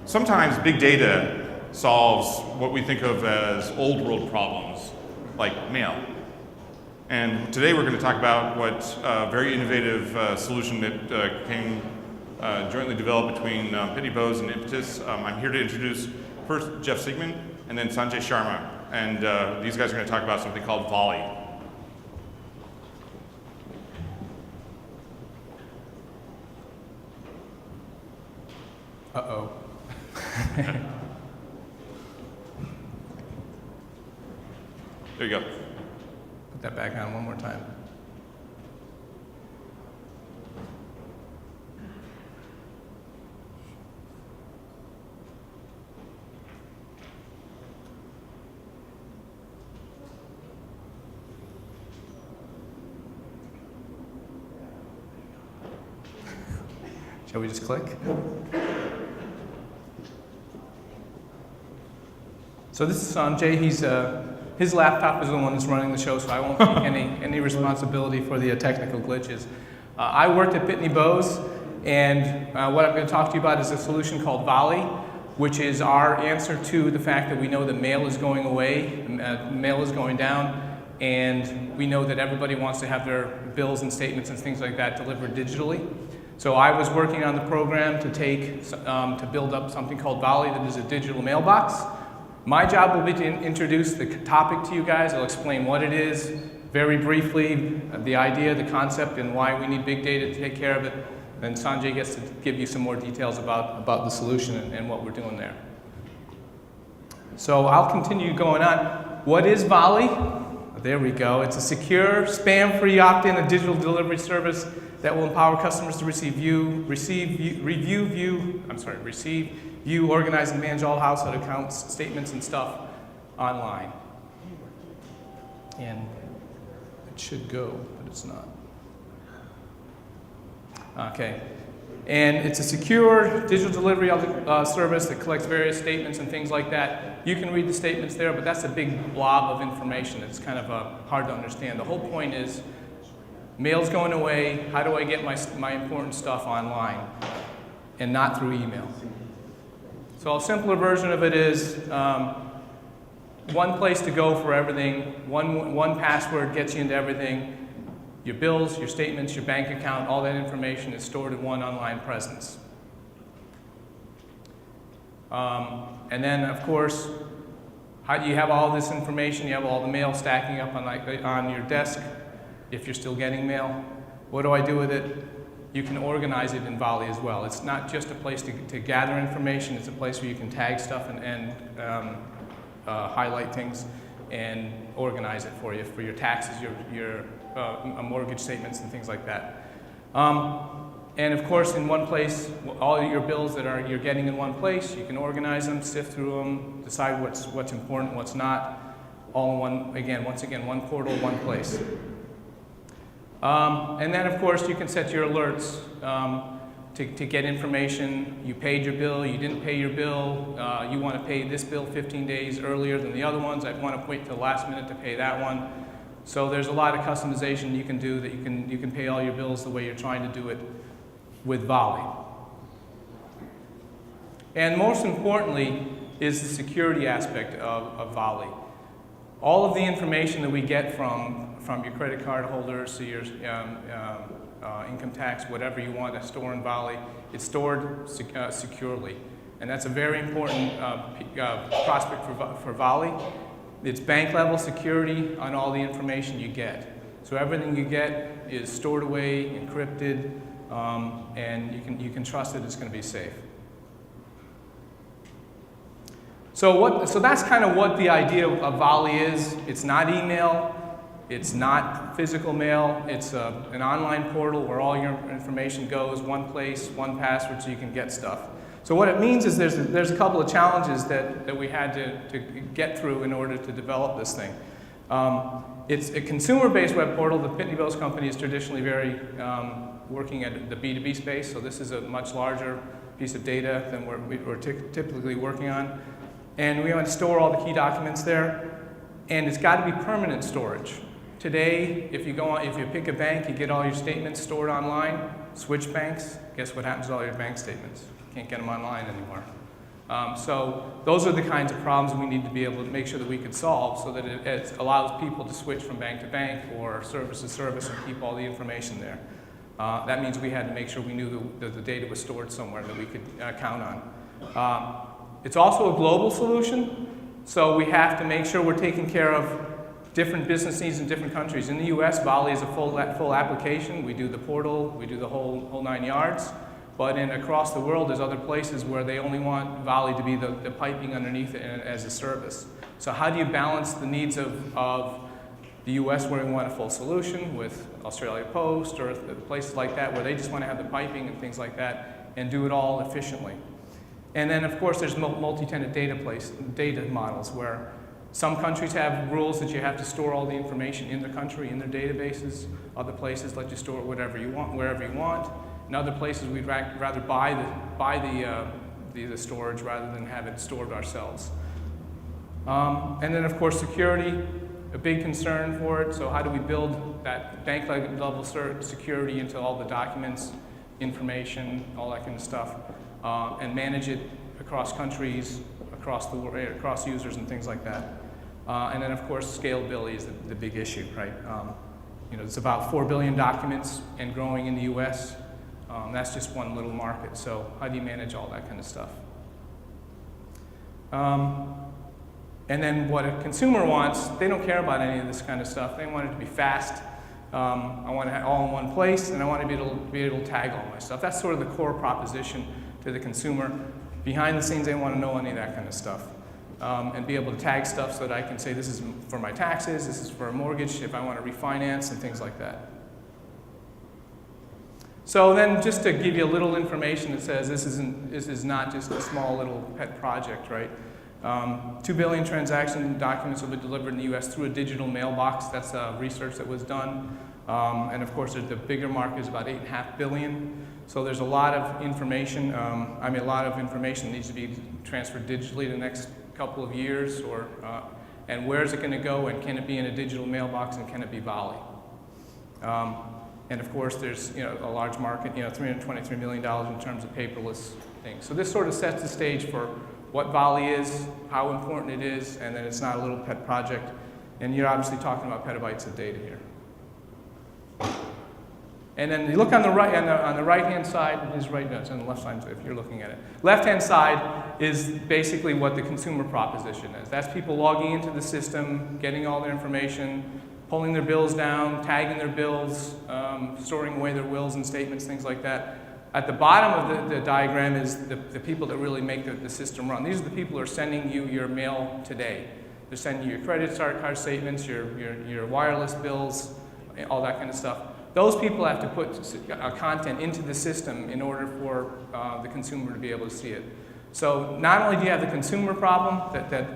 Sometimes big data solves what we think of as old world problems, like mail. And today we're going to talk about what a very innovative solution that came jointly developed between Pitney Bowes and Impetus. I'm here to introduce first Jeff Sigman and then Sanjay Sharma. And these guys are going to talk about something called Volly. Uh-oh. There you go. Put that back on one more time. Shall we just click? So this is Sanjay. His laptop is the one that's running the show, so I won't take any responsibility for the technical glitches. I worked at Pitney Bowes, and what I'm going to talk to you about is a solution called Volly, which is our answer to the fact that we know that mail is going away, mail is going down, and we know that everybody wants to have their bills and statements and things like that delivered digitally. So I was working on the program to build up something called Volly that is a digital mailbox. My job will be to introduce the topic to you guys. I'll explain what it is very briefly, the idea, the concept, and why we need big data to take care of it. Then Sanjay gets to give you some more details about the solution and what we're doing there. So I'll continue going on. What is Volly? There we go. It's a secure, spam-free opt-in and digital delivery service that will empower customers to receive, view, organize, and manage all household accounts, statements, and stuff online. And it should go, but it's not. Okay. And it's a secure digital delivery service that collects various statements and things like that. You can read the statements there, but that's a big blob of information. It's kind of hard to understand. The whole point is, mail's going away. How do I get my important stuff online and not through email? So a simpler version of it is one place to go for everything. One password gets you into everything. Your bills, your statements, your bank account, all that information is stored in one online presence. And then, of course, how do you have all this information? You have all the mail stacking up on your desk if you're still getting mail. What do I do with it? You can organize it in Volly as well. It's not just a place to gather information. It's a place where you can tag stuff and highlight things and organize it for you, for your taxes, your mortgage statements and things like that. And of course, in one place, all your bills that you're getting in one place, you can organize them, sift through them, decide what's important, what's not, all in once again, one portal, one place. And then, of course, you can set your alerts to get information. You paid your bill, you didn't pay your bill, you want to pay this bill 15 days earlier than the other ones. I want to wait till the last minute to pay that one. So there's a lot of customization you can do that you can pay all your bills the way you're trying to do it with Volly. And most importantly is the security aspect of Volly. All of the information that we get from your credit card holders to your income tax, whatever you want to store in Volly, it's stored securely. And that's a very important prospect for Volly. It's bank level security on all the information you get. So everything you get is stored away, encrypted, and you can trust that it's going to be safe. So that's kind of what the idea of Volly is. It's not email. It's not physical mail. It's an online portal where all your information goes, one place, one password, so you can get stuff. So what it means is there's a couple of challenges that we had to get through in order to develop this thing. It's a consumer-based web portal. The Pitney Bowes company is traditionally very working at the B2B space, so this is a much larger piece of data than we're typically working on. And we want to store all the key documents there, and it's got to be permanent storage. Today, if you pick a bank, you get all your statements stored online. Switch banks, guess what happens to all your bank statements? You can't get them online anymore. So those are the kinds of problems we need to be able to make sure that we could solve so that it allows people to switch from bank to bank or service to service and keep all the information there. That means we had to make sure we knew that the data was stored somewhere that we could count on. It's also a global solution, so we have to make sure we're taking care of different business needs in different countries. In the US, Volly is a full application. We do the portal, we do the whole 9 yards. But across the world, there's other places where they only want Volly to be the piping underneath it as a service. So how do you balance the needs of the US where we want a full solution with Australia Post or places like that where they just want to have the piping and things like that and do it all efficiently? And then of course there's multi-tenant data models where some countries have rules that you have to store all the information in the country, in their databases. Other places let you store it whatever you want, wherever you want. In other places, we'd rather buy the storage rather than have it stored ourselves. And then, of course, security, a big concern for it. So how do we build that bank level security into all the documents, information, all that kind of stuff, and manage it across countries, across the world, across users and things like that. And then, of course, scalability is the big issue, right? It's about 4 billion documents and growing in the US. That's just one little market, so how do you manage all that kind of stuff? And then what a consumer wants, they don't care about any of this kind of stuff. They want it to be fast. I want it all in one place, and I want to be able to tag all my stuff. That's sort of the core proposition to the consumer. Behind the scenes, they want to know any of that kind of stuff. And be able to tag stuff so that I can say this is for my taxes, this is for a mortgage, if I want to refinance, and things like that. So then just to give you a little information that says this is not just a small little pet project, right? 2 billion transaction documents will be delivered in the US through a digital mailbox. That's research that was done. And of course, the bigger market is about 8.5 billion. So there's a lot of information, a lot of information needs to be transferred digitally the next couple of years, and where is it going to go, and can it be in a digital mailbox, and can it be Volly? And of course, there's a large market, $323 million in terms of paperless things. So this sort of sets the stage for what Volly is, how important it is, and that it's not a little pet project. And you're obviously talking about petabytes of data here. And then you look on the right-hand side, it's on the left side if you're looking at it. Left-hand side is basically what the consumer proposition is. That's people logging into the system, getting all their information, pulling their bills down, tagging their bills, storing away their wills and statements, things like that. At the bottom of the diagram is the people that really make the system run. These are the people who are sending you your mail today. They're sending you your credit card statements, your wireless bills, all that kind of stuff. Those people have to put content into the system in order for the consumer to be able to see it. So not only do you have the consumer problem,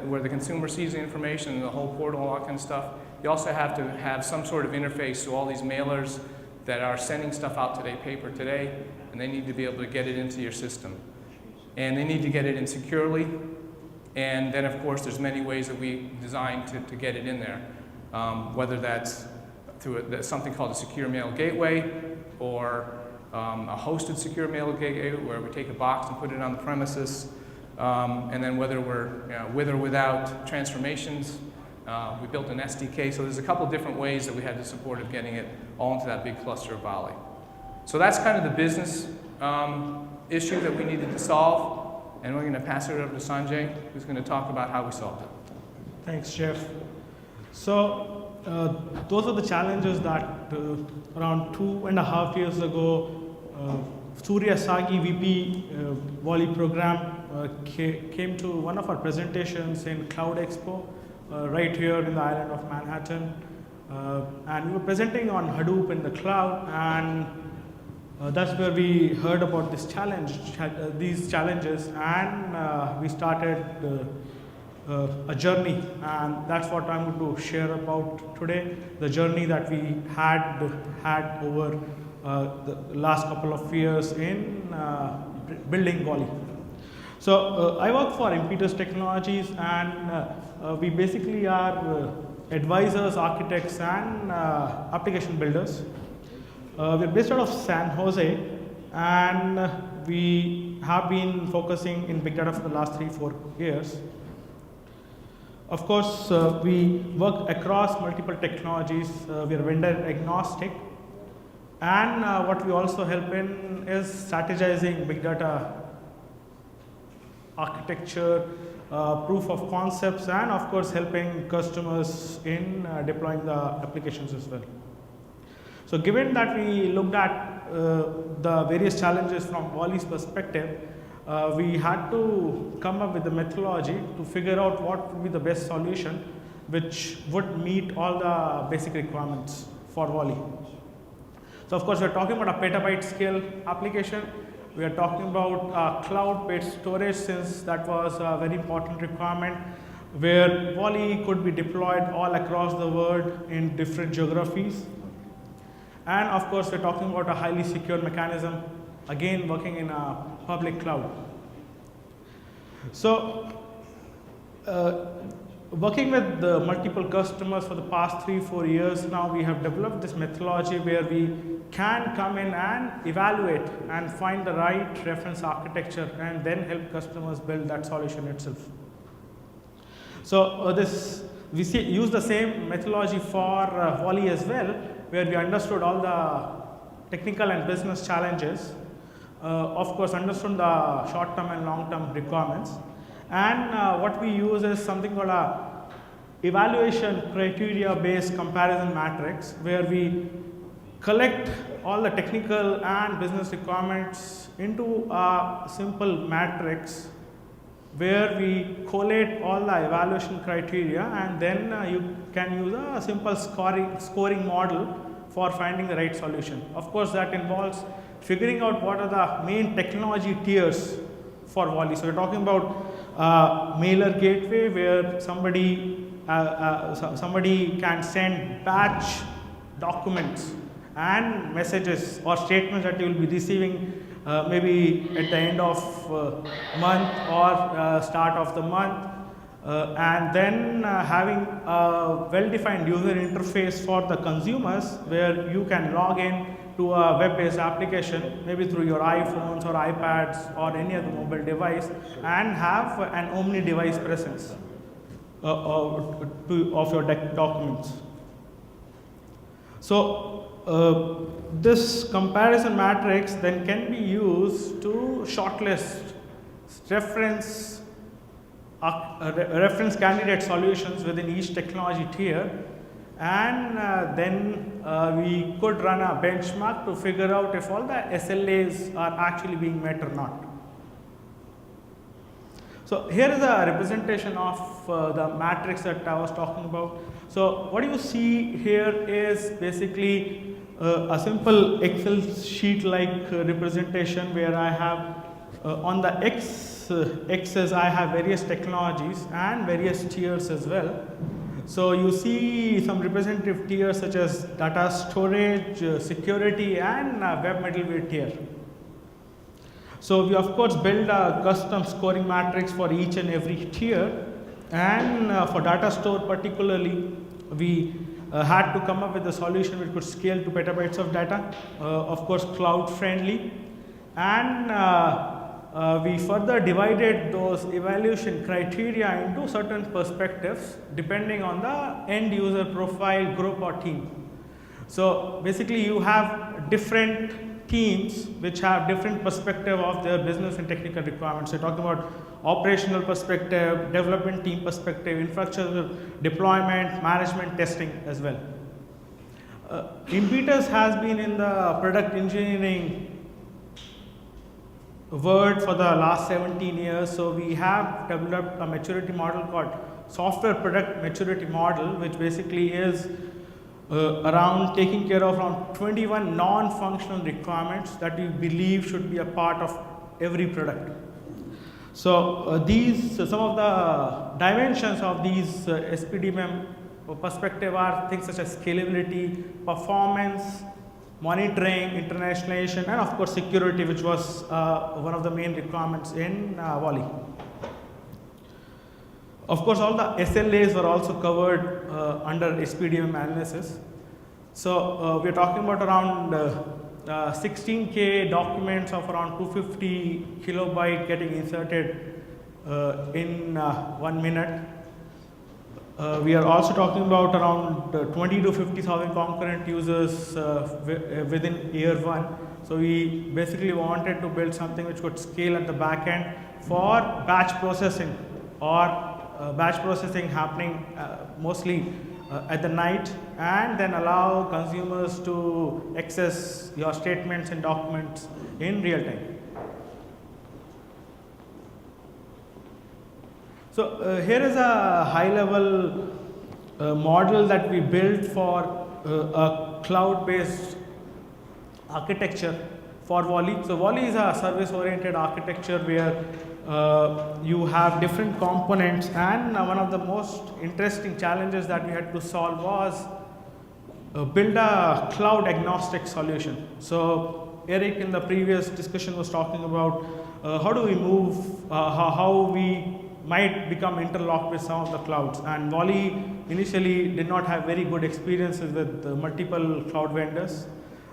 where the consumer sees the information and the whole portal and all that kind of stuff, you also have to have some sort of interface to all these mailers that are sending stuff out today, paper today, and they need to be able to get it into your system. And they need to get it in securely. And then, of course, there's many ways that we designed to get it in there, whether that's through something called a secure mail gateway, or a hosted secure mail gateway where we take a box and put it on the premises, and then whether we're with or without transformations. We built an SDK, so there's a couple different ways that we had the support of getting it all into that big cluster of Volly. So that's kind of the business issue that we needed to solve, and we're going to pass it over to Sanjay, who's going to talk about how we solved it. Thanks, Jeff. So those are the challenges that around 2.5 years ago, Surya Sagi, VP Volly program, came to one of our presentations in Cloud Expo, right here in the island of Manhattan. And we were presenting on Hadoop in the cloud, and that's where we heard about this these challenges, and we started a journey, and that's what I'm going to share about today, the journey that we had over the last couple of years in building Volly. So I work for Impetus Technologies, and we basically are advisors, architects, and application builders. We're based out of San Jose, and we have been focusing in big data for the last 3-4 years. Of course, we work across multiple technologies. We are vendor agnostic. And what we also help in is strategizing big data architecture, proof of concepts, and of course helping customers in deploying the applications as well. So given that we looked at the various challenges from Volly's perspective, we had to come up with a methodology to figure out what would be the best solution which would meet all the basic requirements for Volly. So of course we are talking about a petabyte scale application. We are talking about cloud-based storage, since that was a very important requirement, where Volly could be deployed all across the world in different geographies. And of course we are talking about a highly secure mechanism, again working in a public cloud. So working with the multiple customers for the past 3-4 years now, we have developed this methodology where we can come in and evaluate and find the right reference architecture and then help customers build that solution itself. So we use the same methodology for Volly as well, where we understood all the technical and business challenges, of course understood the short-term and long-term requirements, and what we use is something called a evaluation criteria based comparison matrix, where we collect all the technical and business requirements into a simple matrix where we collate all the evaluation criteria, and then you can use a simple scoring model for finding the right solution. Of course, that involves figuring out what are the main technology tiers for Volly. So we're talking about mailer gateway, where somebody can send batch documents and messages or statements that you will be receiving maybe at the end of month or start of the month, and then having a well-defined user interface for the consumers, where you can log in to a web-based application, maybe through your iPhones or iPads or any other mobile device, and have an omni-device presence of your documents. So this comparison matrix then can be used to shortlist reference candidate solutions within each technology tier, and then we could run a benchmark to figure out if all the SLAs are actually being met or not. So here is a representation of the matrix that I was talking about. So what you see here is basically a simple Excel sheet like representation, where I have on the axis I have various technologies and various tiers as well. So you see some representative tiers such as data storage, security, and web middleware tier. So we of course build a custom scoring matrix for each and every tier, and for data store particularly, we had to come up with a solution which could scale to petabytes of data, of course cloud friendly, and we further divided those evaluation criteria into certain perspectives depending on the end user profile, group, or team. So basically you have different teams which have different perspective of their business and technical requirements. So talking about operational perspective, development team perspective, infrastructure deployment, management, testing as well. Impetus has been in the product engineering world for the last 17 years. So we have developed a maturity model called software product maturity model, which basically is around taking care of around 21 non-functional requirements that we believe should be a part of every product. So some of the dimensions of these SPDMM perspective are things such as scalability, performance, monitoring, internationalization, and of course security, which was one of the main requirements in Volly. Of course, all the SLAs were also covered under SPDMM analysis. So we are talking about around 16K documents of around 250 kilobyte getting inserted in 1 minute. We are also talking about around 20 to 50,000 concurrent users within year one. So we basically wanted to build something which could scale at the back end for batch processing, or batch processing happening mostly at the night, and then allow consumers to access your statements and documents in real time. So here is a high-level model that we built for a cloud-based architecture for Volly. So Volly is a service-oriented architecture where you have different components, and one of the most interesting challenges that we had to solve was build a cloud-agnostic solution. So Eric in the previous discussion was talking about how do we move, how we might become interlocked with some of the clouds, and Volly initially did not have very good experiences with multiple cloud vendors.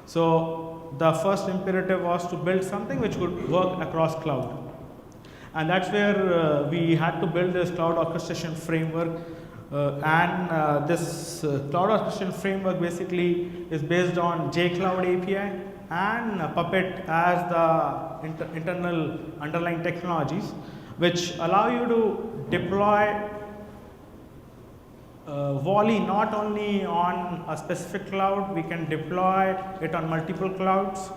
So the first imperative was to build something which would work across cloud, and that's where we had to build this cloud orchestration framework. This cloud orchestration framework basically is based on JCloud API and Puppet as the internal underlying technologies, which allow you to deploy Volly not only on a specific cloud, we can deploy it on multiple clouds,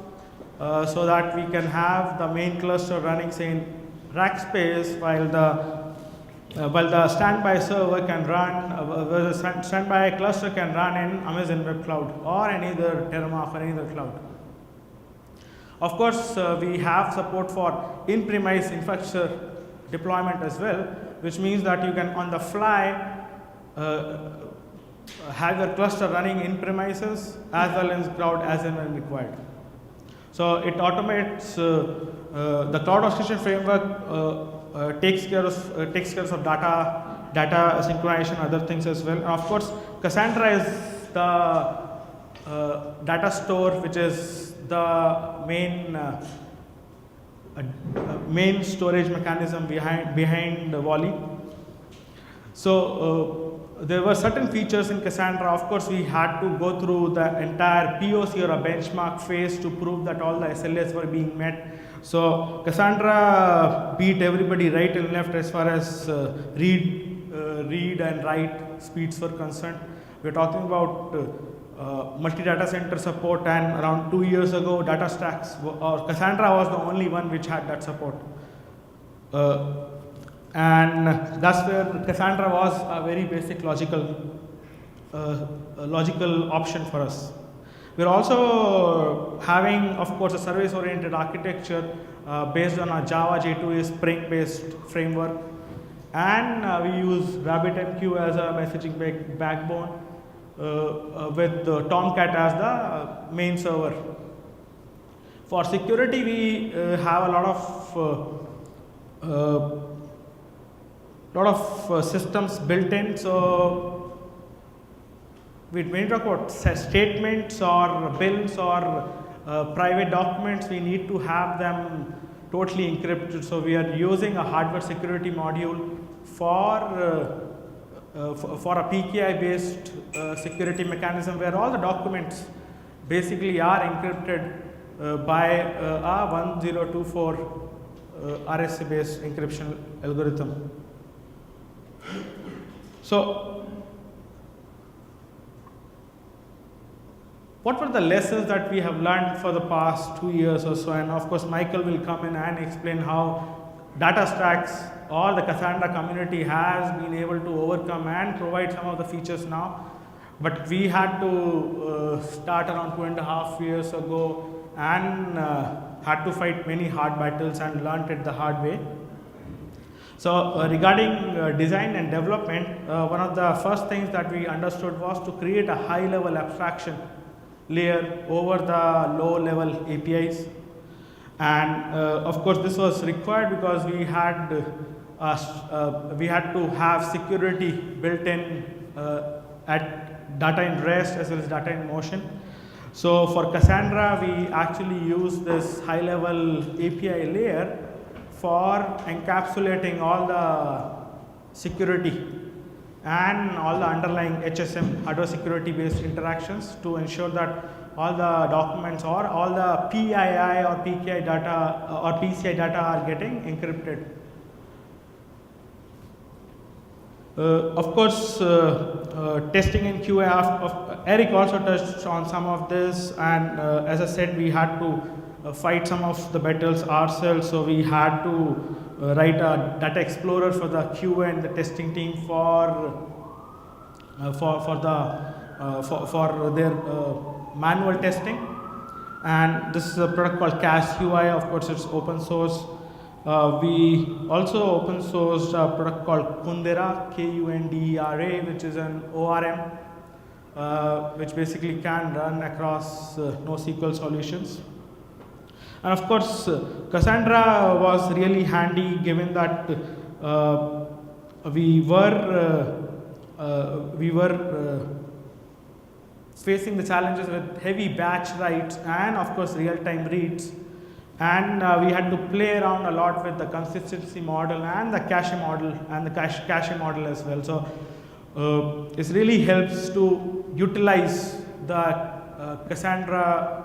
so that we can have the main cluster running, say, in rack space, while the standby server can run, the standby cluster can run in Amazon Web Cloud or any other Terraform or any other cloud. Of course, we have support for in-premise infrastructure deployment as well, which means that you can on the fly have your cluster running in premises as well as cloud as and when required. So it automates the cloud orchestration framework takes care of data synchronization, other things as well. And of course, Cassandra is the data store, which is the main storage mechanism behind Volly. So there were certain features in Cassandra. Of course, we had to go through the entire POC or a benchmark phase to prove that all the SLAs were being met. So Cassandra beat everybody right and left as far as read and write speeds were concerned. We're talking about multi-data center support, and around 2 years ago, DataStax or Cassandra was the only one which had that support. And that's where Cassandra was a very basic logical option for us. We're also having, of course, a service-oriented architecture based on a Java J2EE Spring-based framework, and we use RabbitMQ as a messaging backbone with Tomcat as the main server. For security, we have a lot of systems built in. So when we talk about statements or bills or private documents, we need to have them totally encrypted. So we are using a hardware security module for a PKI based security mechanism, where all the documents basically are encrypted by a 1024 RSA based encryption algorithm. So what were the lessons that we have learned for the past 2 years or so? And of course, Michael will come in and explain how DataStax or the Cassandra community has been able to overcome and provide some of the features now. But we had to start around 2.5 years ago and had to fight many hard battles and learned it the hard way. So regarding design and development, one of the first things that we understood was to create a high level abstraction layer over the low level APIs. And of course, this was required because we had to have security built in at data in rest as well as data in motion. So for Cassandra, we actually use this high-level API layer for encapsulating all the security and all the underlying HSM, hardware security based interactions, to ensure that all the documents or all the PII or PKI data or PCI data are getting encrypted. Of course, testing in QA, Eric also touched on some of this, and as I said, we had to fight some of the battles ourselves, so we had to write a data explorer for the QA and the testing team for their manual testing. And this is a product called Cache UI. Of course, it's open source. We also open sourced a product called Kundera, Kundera, which is an ORM, which basically can run across NoSQL solutions. And of course, Cassandra was really handy, given that we were facing the challenges with heavy batch writes and of course real-time reads, and we had to play around a lot with the consistency model and the cache model and the cache model as well. So this really helps to utilize the Cassandra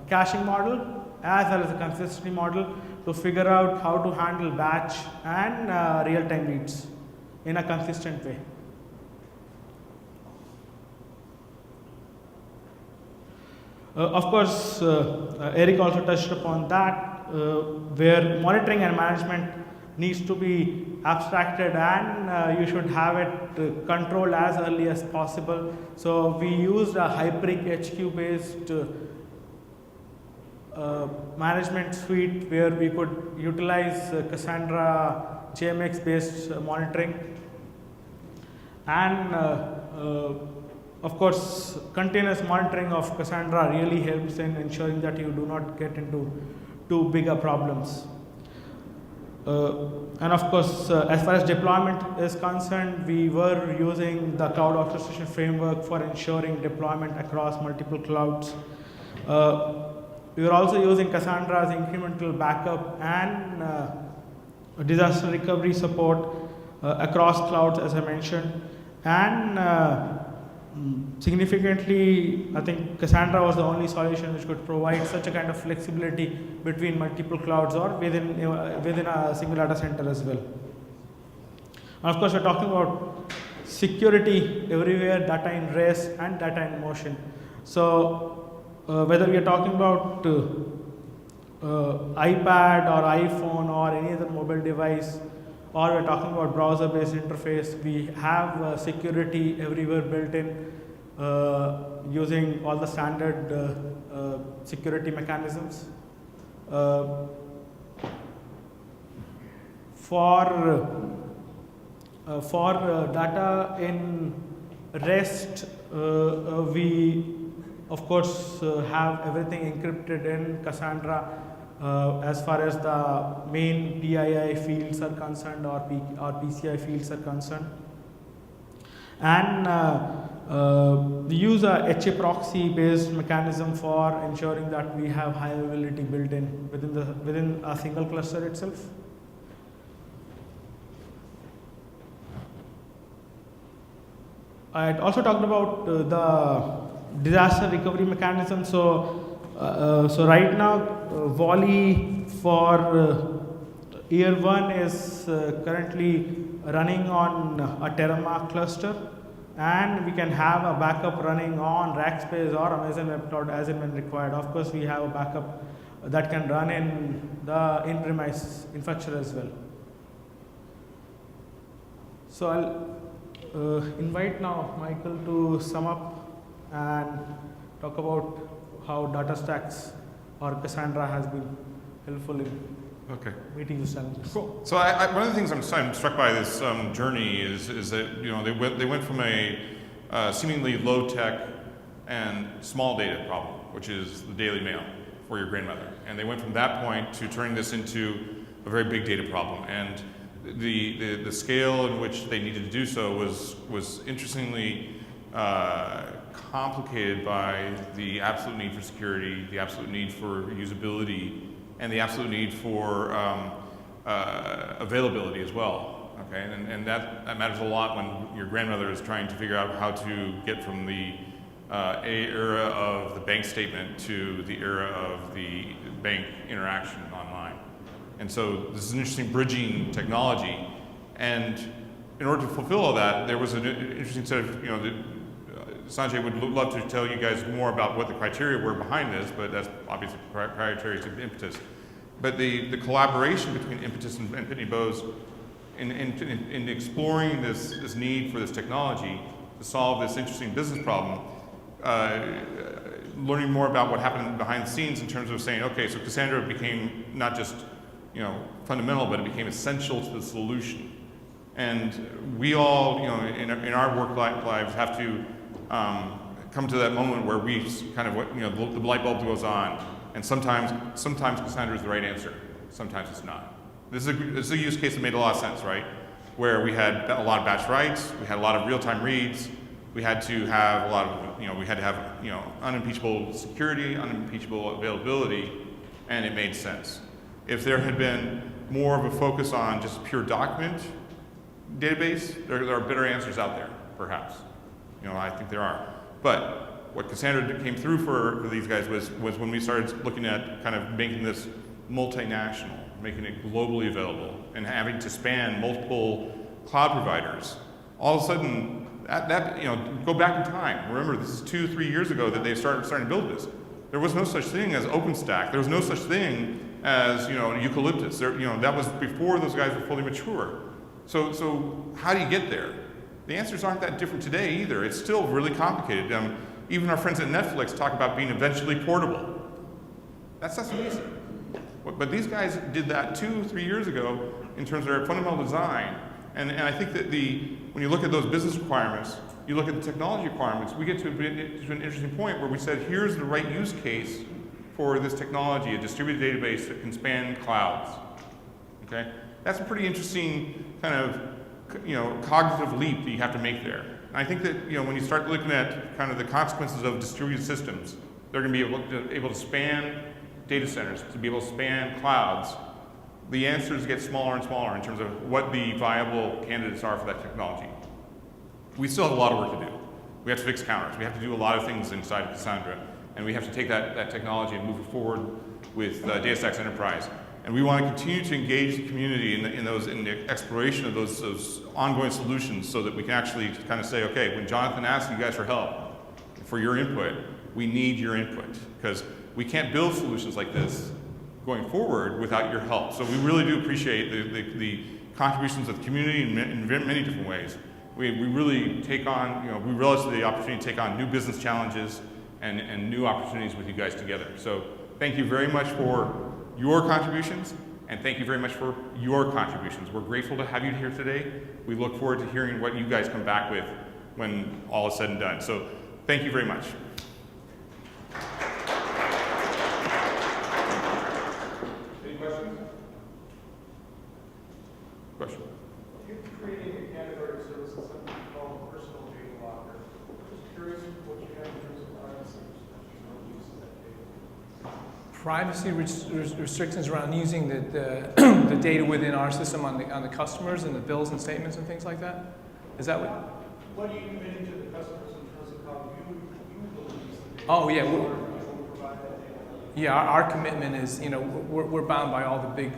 caching model as well as the consistency model to figure out how to handle batch and real-time reads in a consistent way. Of course, Eric also touched upon that, where monitoring and management needs to be abstracted, and you should have it controlled as early as possible. So we used a Hyperic HQ based management suite where we could utilize Cassandra JMX based monitoring, and of course, continuous monitoring of Cassandra really helps in ensuring that you do not get into too bigger problems. And of course, as far as deployment is concerned, we were using the cloud orchestration framework for ensuring deployment across multiple clouds. We were also using Cassandra's incremental backup and disaster recovery support across clouds, as I mentioned. And significantly, I think Cassandra was the only solution which could provide such a kind of flexibility between multiple clouds or within a single data center as well. And of course, we're talking about security everywhere, data in rest and data in motion. So whether we are talking about iPad or iPhone or any other mobile device, or we're talking about browser-based interface, we have security everywhere built in using all the standard security mechanisms. For data in REST, we of course have everything encrypted in Cassandra. As far as the main PII fields are concerned or PCI fields are concerned, and we use a HA proxy based mechanism for ensuring that we have high availability built in within a single cluster itself. I had also talked about the disaster recovery mechanism. So right now, Volly for year 1 is currently running on a Terramark cluster, and we can have a backup running on Rackspace or Amazon Web Cloud as and when required. Of course, we have a backup that can run in the in-premise infrastructure as well. So I'll invite now Michael to sum up and talk about how DataStax or Cassandra has been helpful in meeting these challenges. Cool. So one of the things I'm struck by this journey is that they went from a seemingly low tech and small data problem, which is the Daily Mail for your grandmother, and they went from that point to turning this into a very big data problem. And the scale in which they needed to do so was interestingly complicated by the absolute need for security, the absolute need for usability, and the absolute need for availability as well. Okay, and that matters a lot when your grandmother is trying to figure out how to get from the era of the bank statement to the era of the bank interaction online. And so this is an interesting bridging technology. And in order to fulfill all that, there was an interesting set of, Sanjay would love to tell you guys more about what the criteria were behind this, but that's obviously proprietary to Impetus. But the collaboration between Impetus and Pitney Bowes in exploring this need for this technology to solve this interesting business problem, learning more about what happened behind the scenes in terms of saying, okay, so Cassandra became not just fundamental, but it became essential to the solution. And we all, in our work lives have to come to that moment where we kind of, the light bulb goes on, and sometimes Cassandra is the right answer, sometimes it's not. This is a use case that made a lot of sense, right? Where we had a lot of batch writes, we had a lot of real-time reads, we had to have a lot of, we had to have, unimpeachable security, unimpeachable availability, and it made sense. If there had been more of a focus on just pure document database, there are better answers out there, perhaps. I think there are. But what Cassandra came through for these guys was when we started looking at kind of making this multinational, making it globally available, and having to span multiple cloud providers. All of a sudden, go back in time. Remember, this is 2-3 years ago that they started to build this. There was no such thing as OpenStack. There was no such thing as Eucalyptus. That was before those guys were fully mature. So how do you get there? The answers aren't that different today either. It's still really complicated. Even our friends at Netflix talk about being eventually portable. That's easy. But these guys did that 2-3 years ago in terms of their fundamental design. And I think that when you look at those business requirements, you look at the technology requirements, we get to an interesting point where we said, here's the right use case for this technology, a distributed database that can span clouds. Okay? That's a pretty interesting kind of cognitive leap that you have to make there. And I think that when you start looking at kind of the consequences of distributed systems, they're going to be able to span data centers, to be able to span clouds. The answers get smaller and smaller in terms of what the viable candidates are for that technology. We still have a lot of work to do. We have to fix counters. We have to do a lot of things inside of Cassandra. And we have to take that technology and move it forward with DataStax Enterprise. And we want to continue to engage the community in the exploration of those ongoing solutions so that we can actually kind of say, okay, when Jonathan asks you guys for help, for your input, we need your input. Because we can't build solutions like this going forward without your help. So we really do appreciate the contributions of the community in many different ways. We really take on, we relish the opportunity to take on new business challenges and new opportunities with you guys together. So thank you very much for your contributions, and thank you very much for your contributions. We're grateful to have you here today. We look forward to hearing what you guys come back with when all is said and done. So thank you very much. Any questions? Question? You're creating a category of services, something called personal data locker. Just curious what you have in terms of privacy Privacy restrictions around using the data within our system on the customers and the bills and statements and things like that? Is that what? What are you committing to the customers in terms of how you believe the data? Oh yeah. Provide that data? Yeah, our commitment is, we're bound by all the big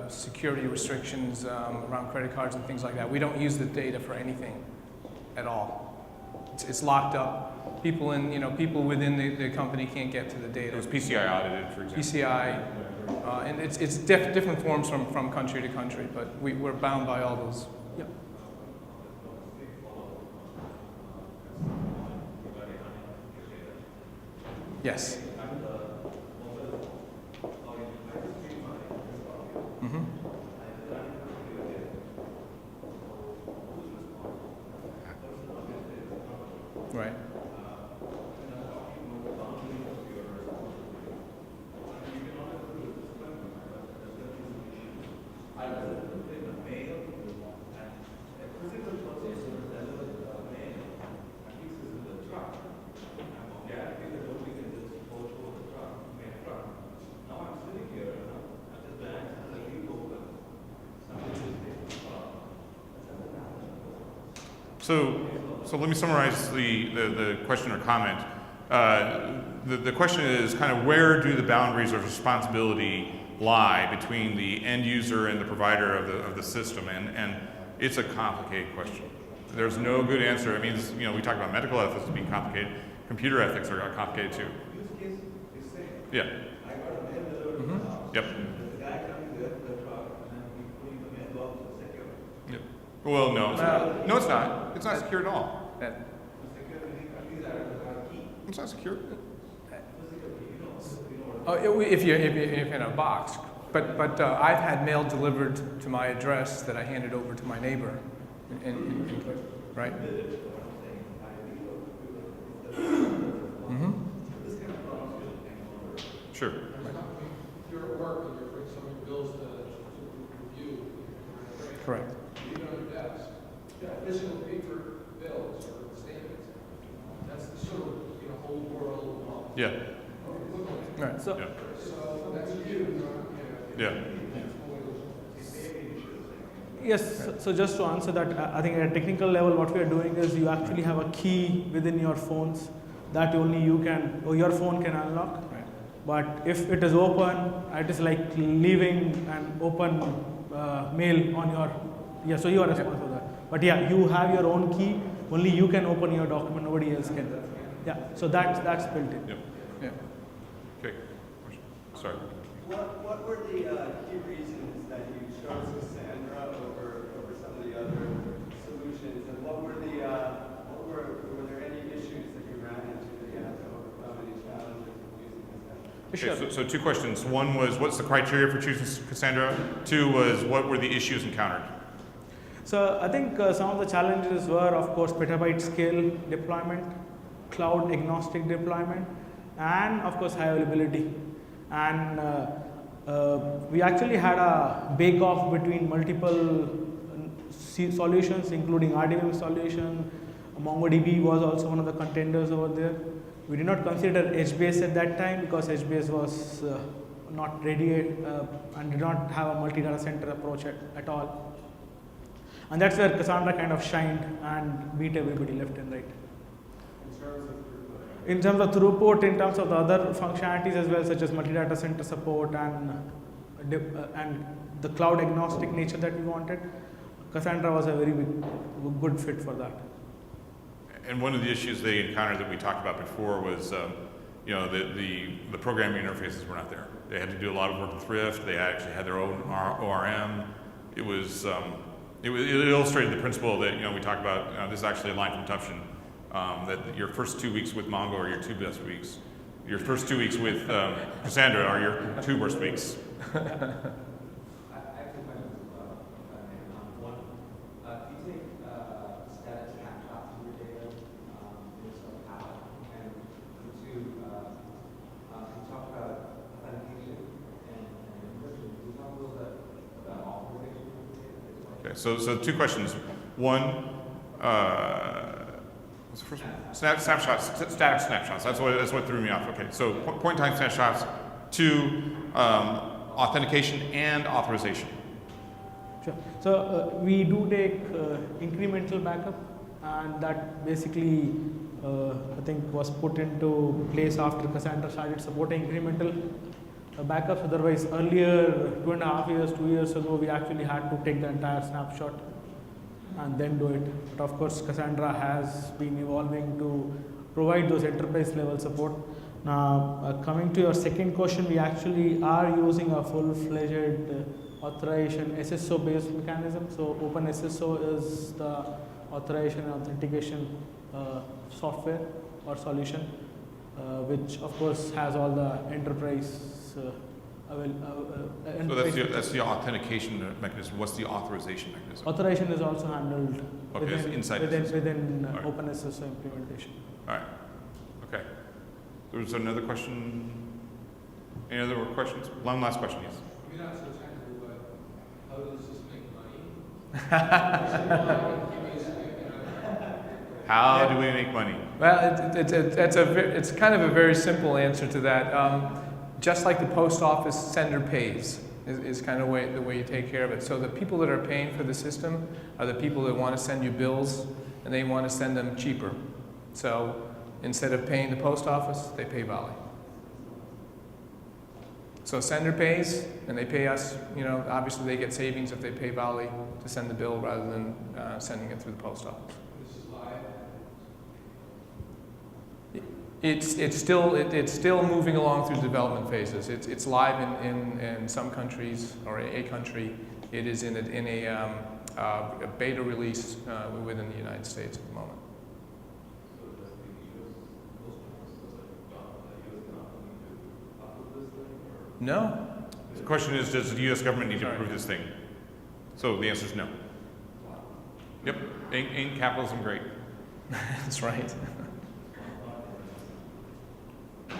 security restrictions around credit cards and things like that. We don't use the data for anything at all. It's locked up. People within the company can't get to the data. It was PCI audited, for example. PCI, and it's different forms from country to country, but we're bound by all those. Yep. Yes. Mm-hmm. Right. So let me summarize the question or comment. The question is kind of where do the boundaries of responsibility lie between the end user and the provider of the system, and it's a complicated question. There's no good answer. I mean, we talk about medical ethics being complicated. Computer ethics are complicated too. Use case is same. Yeah. I got a mail delivered to the house. Yep. The guy coming with the truck and then we putting the mailbox secure. Yep. Well, no, it's not. No, it's not. It's not secure at all. Yeah. Security companies are without a key. It's not secure. Oh, if you're in a box, but I've had mail delivered to my address that I handed over to my neighbor, right? Mm-hmm. Sure. If you're at work and you're bringing some of your bills to review, Correct. you leave it on your desk. Physical paper bills or statements. That's the sort of whole world law. Yeah. Right. So, Yeah. So that's you. Yeah. yes, so just to answer that, I think at a technical level, what we are doing is you actually have a key within your phones that only you can, or your phone can unlock. Right. But if it is open, it is like leaving an open mail on your, so you are responsible for that. But yeah, you have your own key, only you can open your document, nobody else can. Yeah, so that's built in. Yep. Yeah. Okay. Sorry. What were the key reasons that you chose Cassandra over some of the other solutions, and what were there any issues that you ran into that you had to overcome, any challenges with using Cassandra? Okay, so two questions. One was, what's the criteria for choosing Cassandra? Two was, what were the issues encountered? So I think some of the challenges were, of course, petabyte scale deployment, cloud agnostic deployment, and of course high availability. And we actually had a bake-off between multiple solutions, including RDBMS solution. MongoDB was also one of the contenders over there. We did not consider HBase at that time because HBase was not ready and did not have a multi-data center approach at all. And that's where Cassandra kind of shined and beat everybody left and right. In terms of throughput, in terms of the other functionalities as well, such as multi-data center support and the cloud agnostic nature that we wanted, Cassandra was a very good fit for that. And one of the issues they encountered that we talked about before was, the programming interfaces were not there. They had to do a lot of work with Thrift. They actually had their own ORM. It was, it illustrated the principle that we talked about. This is actually a line from Tufton. That your first 2 weeks with Mongo are your 2 best weeks. Your first 2 weeks with Cassandra are your 2 worst weeks. I have 2 questions one, do you take static snapshots of your data, how, and 2, you talk about authentication and encryption. Can you talk a little bit about authorization of data? Okay, so 2 questions. One, what's the first one? Snapshots, static snapshots. That's what threw me off. Okay, so point-in-time snapshots. 2, authentication and authorization. Sure. So we do take incremental backup, and that basically I think was put into place after Cassandra started supporting incremental backups. Otherwise, earlier 2.5 years, 2 years ago, we actually had to take the entire snapshot and then do it. But of course, Cassandra has been evolving to provide those enterprise level support. Now, coming to your second question, we actually are using a full-fledged authorization SSO based mechanism. So OpenSSO is the authorization and authentication software or solution, which of course has all the enterprise So that's the authentication mechanism. What's the authorization mechanism? Authorization is also handled Okay, it's inside within All right. OpenSSO implementation. All right. Okay. There was another question. Any other questions? One last question, yes. Maybe not so technical, but how does this make money? How do we make money? Well, it's kind of a very simple answer to that. Just like the post office sender pays is kind of the way you take care of it. So the people that are paying for the system are the people that want to send you bills and they want to send them cheaper. So instead of paying the post office, they pay Volly. So sender pays, and they pay us. You know, obviously they get savings if they pay Volly to send the bill rather than sending it through the post office. This is live. It's still moving along through development phases. It's live in some countries, or a country. It is in a beta release within the United States at the moment. No. The question is, does the U.S. government need to Sorry. approve this thing? So the answer is no. Yep. Ain't capitalism great? That's right.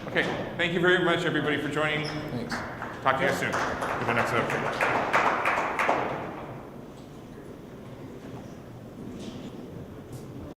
Okay. Thank you very much, everybody, for joining. Thanks. Talk to you soon with the next episode.